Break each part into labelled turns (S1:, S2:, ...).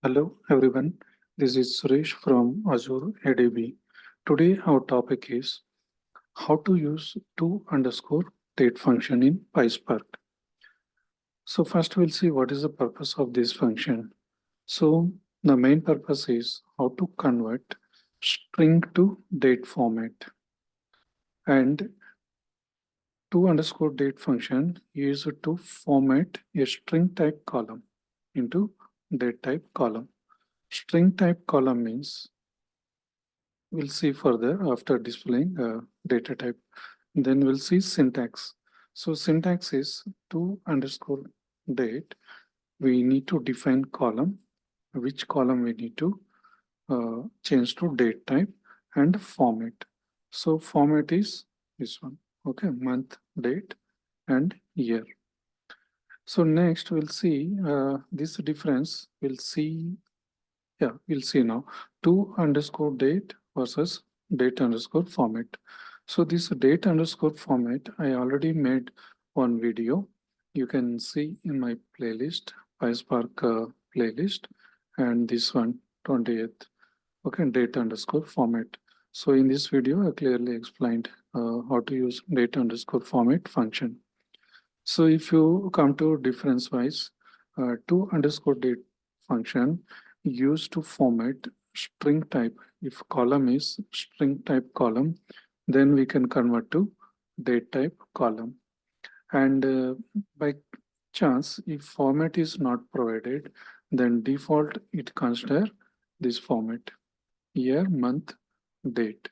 S1: Hello everyone, this is Suresh from Azure ADB. Today our topic is how to use to_date function in PySpark. So first we'll see what is the purpose of this function. So the main purpose is how to convert string to date format, and to_date function is used to format a string type column into date type column. String type column means we'll see further after displaying data type. Then we'll see syntax. So syntax is to_date. We need to define column, which column we need to change to date type, and format. So format is this one, okay, month, date, and year. So next we'll see this difference. We'll see now to_date versus date_format. So this date_format, I already made one video. You can see in my playlist, PySpark playlist, and this one, 20th. Okay, date_format. So in this video, I clearly explained how to use date_format function. So if you come to difference wise, to_date function used to format string type. If column is string type column, then we can convert to date type column. And by chance, if format is not provided, then default it consider this format: year, month, date.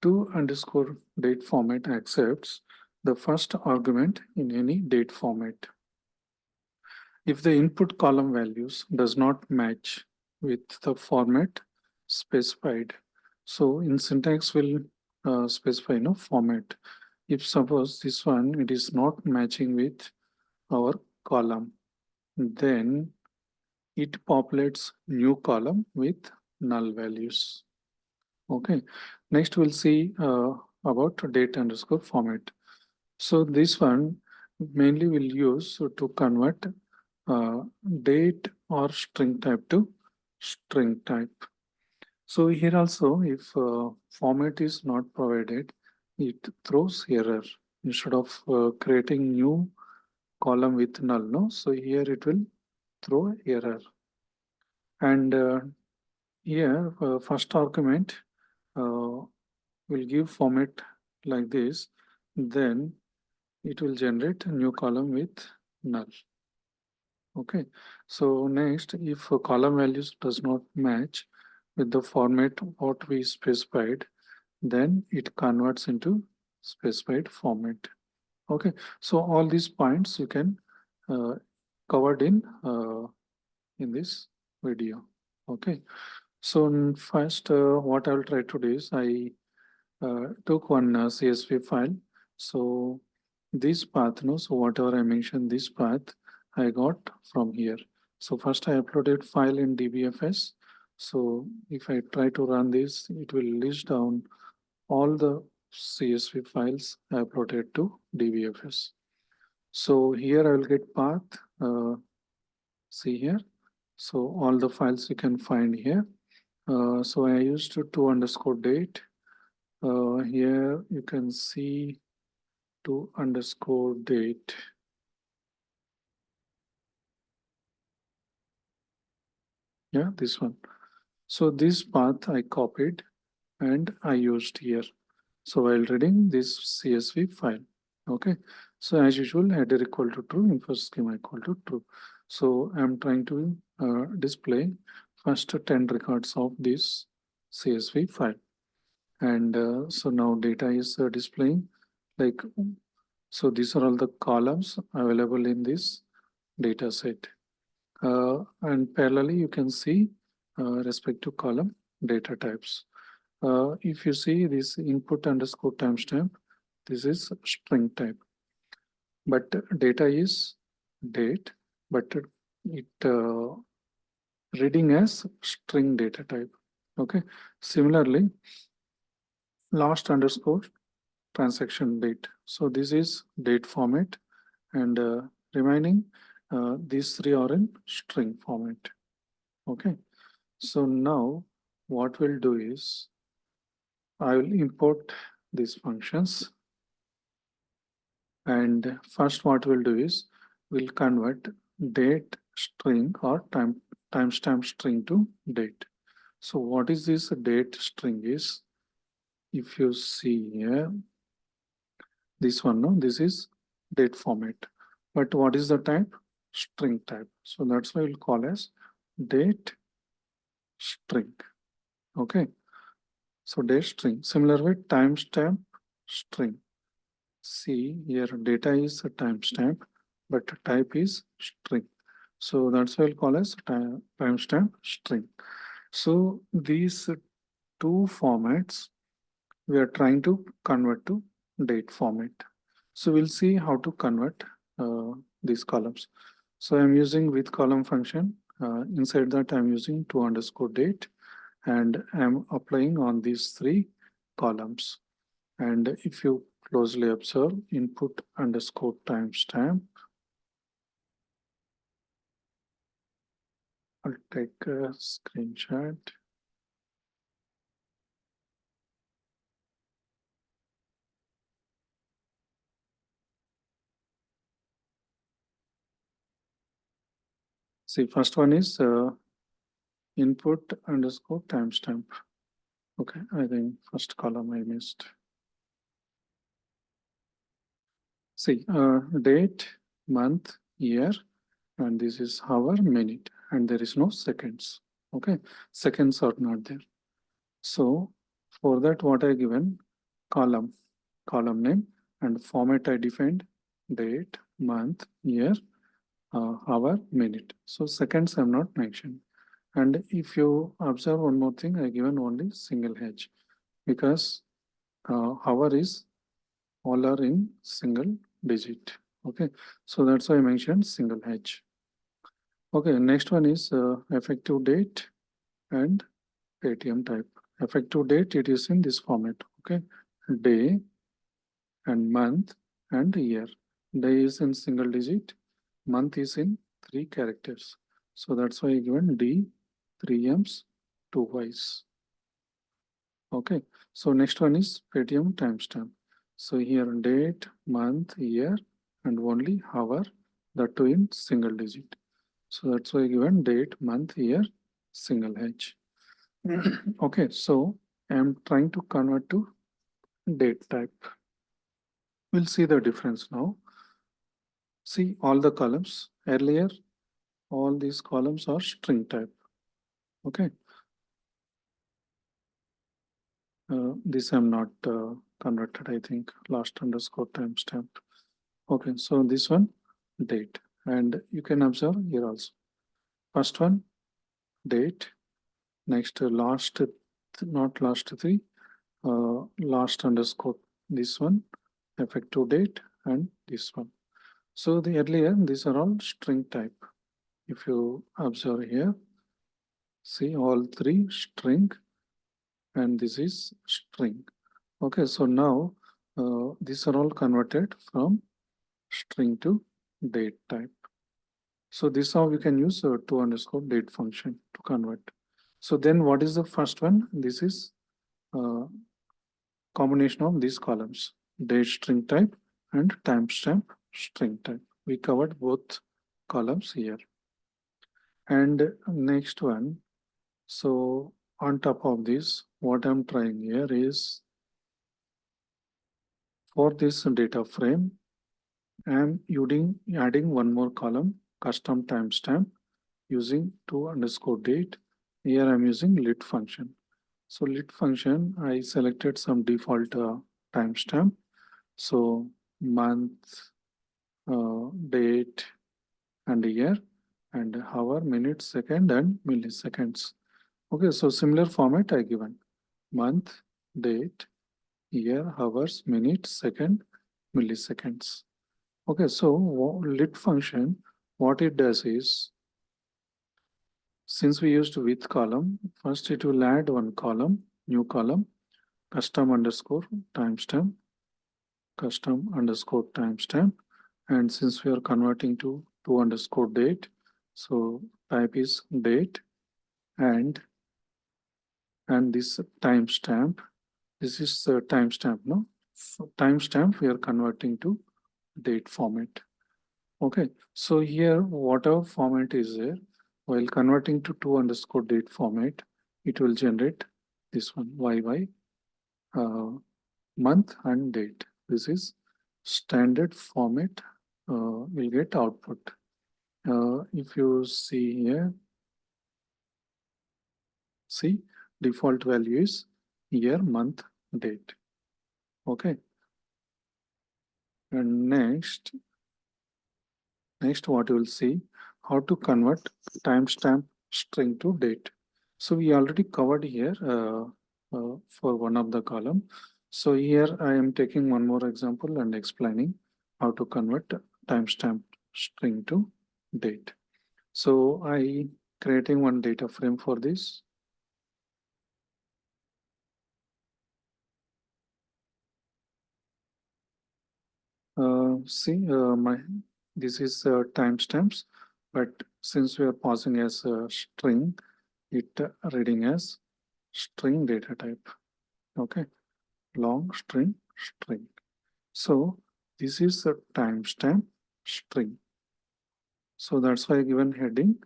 S1: To_date format accepts the first argument in any date format. If the input column values does not match with the format specified, so in syntax will specify no format. If suppose this one it is not matching with our column, then it populates new column with null values. Okay, next we'll see about date_format. So this one mainly we'll use to convert date or string type to string type. So here also, if format is not provided, it throws error instead of creating new column with null. No, so here it will throw error. And here first argument will give format like this, then it will generate a new column with null. Okay, so next, if a column values does not match with the format what we specified, then it converts into specified format. Okay, so all these points you can covered in this video. Okay, so first what I will try to do is I took one CSV file. So this path, no, so whatever I mentioned, this path I got from here. So first I uploaded file in DBFS. So if I try to run this, it will list down all the CSV files I uploaded to DBFS. So here I will get path, see here. So all the files you can find here. So I used to_date. Here you can see to_date. Yeah, this one. So this path I copied and I used here. So while reading this CSV file, okay. So as usual, header equal to true, info schema equal to true. So I'm trying to display first 10 records of this CSV file. And so now data is displaying like, so these are all the columns available in this data set. And parallelly, you can see respective column data types. If you see this input_timestamp, this is string type, but data is date, but it reading as string data type. Okay. Similarly, last_transaction date. So this is date format, and remaining these three are in string format. Okay, so now what we'll do is I will import these functions, and first what we'll do is we'll convert date string or timestamp string to date. So what is this date string is? If you see here, this one, no, this is date format. But what is the type? String type. So that's why we'll call as date string. Okay. So date string. Similar way, timestamp string. See here, data is a timestamp, but type is string. So that's why we'll call as timestamp string. So these two formats we are trying to convert to date format. So we'll see how to convert these columns. So I'm using with column function. Inside that I'm using to_date, and I'm applying on these three columns. And if you closely observe input underscore timestamp, I'll take a screenshot. See, first one is input underscore timestamp. Okay, I think first column I missed. See, date, month, year, and this is hour, minute, and there is no seconds. Okay, seconds are not there. So for that, what I given column name, and format I defined date, month, year, hour, minute. So seconds I have not mentioned. And if you observe one more thing, I given only single H, because hour is all are in single digit. Okay, so that's why I mentioned single H. Okay, next one is effective date and ATM type. Effective date, it is in this format. Okay, day and month and year. Day is in single digit, month is in 3 characters. So that's why I given D, 3 M's, 2 Y's. Okay, so next one is Paytm timestamp. So here date, month, year, and only hour, that too in single digit. So that's why given date, month, year, single H. Okay, so I'm trying to convert to date type. We'll see the difference now. See all the columns. Earlier, all these columns are string type. Okay. This I'm not converted, I think, last underscore timestamp. Okay, so this one, date. And you can observe here also. First one, date. Next, last, not last three, last underscore, this one, effective date, and this one. So the earlier, these are all string type. If you observe here, see all three string, and this is string. Okay, so now these are all converted from string to date type. So this how we can use to_date function to convert. So then what is the first one? This is combination of these columns, date string type and timestamp string type. We covered both columns here. And next one, so on top of this, what I'm trying here is for this data frame, I'm adding one more column, custom timestamp, using to_date. Here I'm using lit function. So lit function, I selected some default timestamp. So month, date, and year, and hour, minute, second, and milliseconds. Okay, so similar format I given month, date, year, hours, minute, second, milliseconds. Okay, so lit function, what it does is, since we used with column, first it will add one column, new column, custom underscore timestamp, custom underscore timestamp. And since we are converting to underscore date, so type is date, and this timestamp. This is the timestamp, no? Timestamp we are converting to date format. Okay, so here whatever format is there, while converting to to_date format, it will generate this one, YY, month and date. This is standard format, will get output. If you see here, see default value is year, month, date. Okay, and next what you will see, how to convert timestamp string to date. So we already covered here for one of the column. So here I am taking one more example and explaining how to convert timestamp string to date. So I creating one data frame for this. See, this is timestamps, but since we are passing as a string, it reading as string data type. Okay, long string. So this is a timestamp string. So that's why I given heading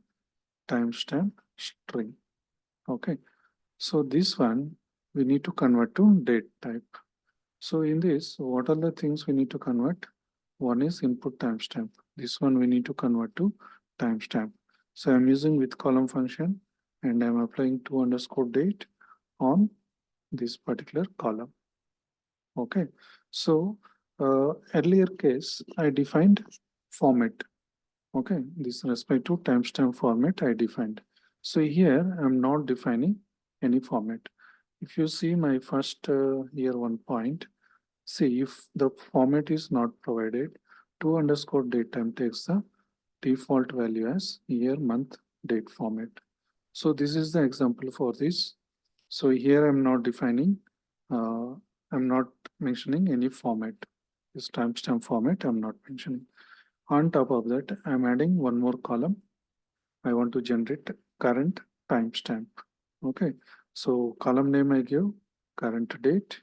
S1: timestamp string. Okay, so this one we need to convert to date type. So in this, what are the things we need to convert? One is input timestamp. This one we need to convert to timestamp. So I'm using with column function and I'm applying to_date on this particular column. Okay, so earlier case I defined format. Okay, this respect to timestamp format I defined. So here I'm not defining any format. If you see my first here one point, see if the format is not provided, to_date time takes the default value as year, month, date format. So this is the example for this. So here I'm not defining, I'm not mentioning any format. This timestamp format I'm not mentioning. On top of that, I'm adding one more column. I want to generate current timestamp. Okay, so column name I give current date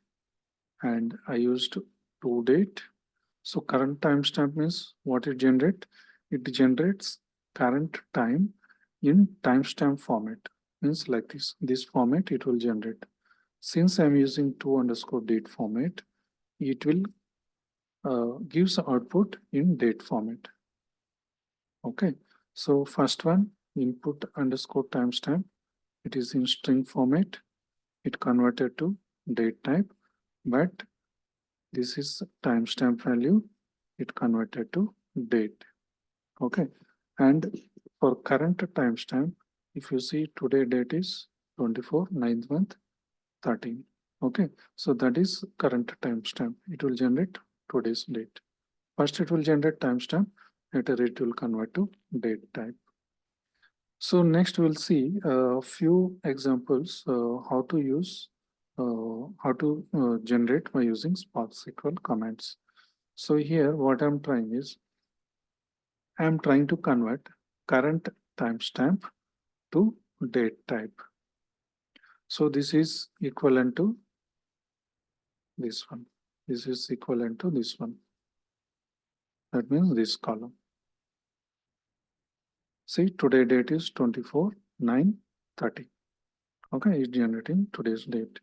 S1: and I used to date. So current timestamp means what it generates? It generates current time in timestamp format. Means like this format it will generate. Since I'm using to_date format, it will gives output in date format. Okay, so first one input underscore timestamp. It is in string format. It converted to date type, but this is timestamp value. It converted to date. Okay, and for current timestamp, if you see today date is 24 9th month 13. Okay, so that is current timestamp. It will generate today's date. First, it will generate timestamp. Later, it will convert to date type. So next, we'll see a few examples how to use generate by using Spark SQL commands. So here, what I'm trying is I'm trying to convert current timestamp to date type. So this is equivalent to this one. This is equivalent to this one. That means this column. See, today date is 24/9/30. Okay, it's generating today's date.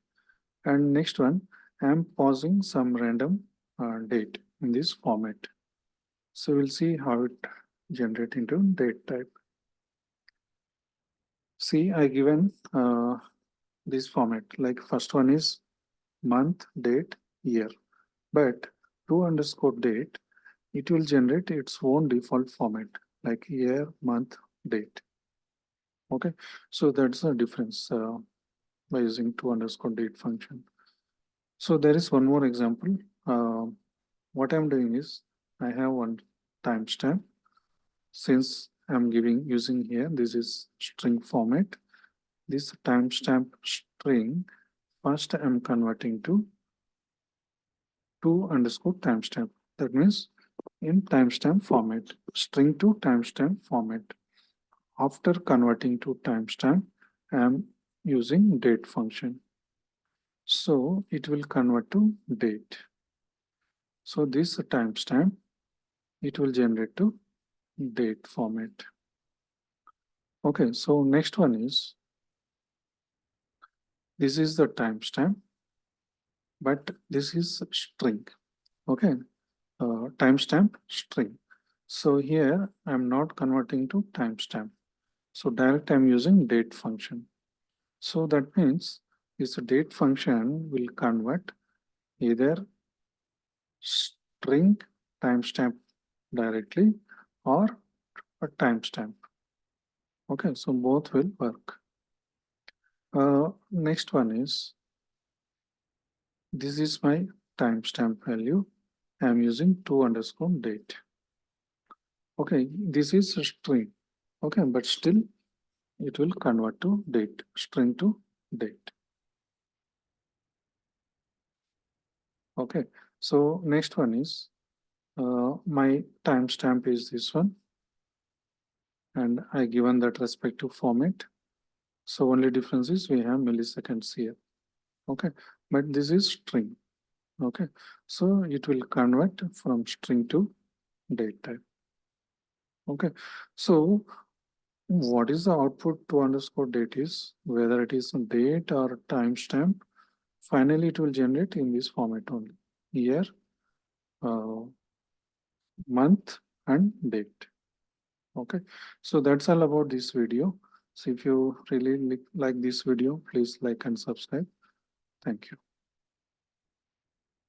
S1: And next one, I'm pausing some random date in this format. So we'll see how it generates into date type. See, I given this format, like first one is month, date, year. But to_date, it will generate its own default format, like year, month, date. Okay, so that's the difference by using to_date function. So there is one more example. What I'm doing is I have one timestamp. Since I'm using here, this is string format. This timestamp string, first I'm converting to to_timestamp. That means in timestamp format, string to timestamp format. After converting to timestamp, I am using date function. So it will convert to date. So this timestamp, it will generate to date format. Okay, so next one is, this is the timestamp, but this is string. Okay, timestamp string. So here I'm not converting to timestamp. So direct I'm using date function. So that means this date function will convert either string timestamp directly or a timestamp. Okay, so both will work. Next one is, this is my timestamp value. I am using to_date. Okay, this is a string. Okay, but still it will convert to date, string to date. Okay, so next one is, my timestamp is this one, and I given that respective format. So only difference is we have milliseconds here. Okay, but this is string. Okay, so it will convert from string to date type. Okay, so what is the output to_date is, whether it is date or timestamp, finally it will generate in this format only, year, uh, month and date. Okay, so that's all about this video. So if you really like this video, please like and subscribe. Thank you.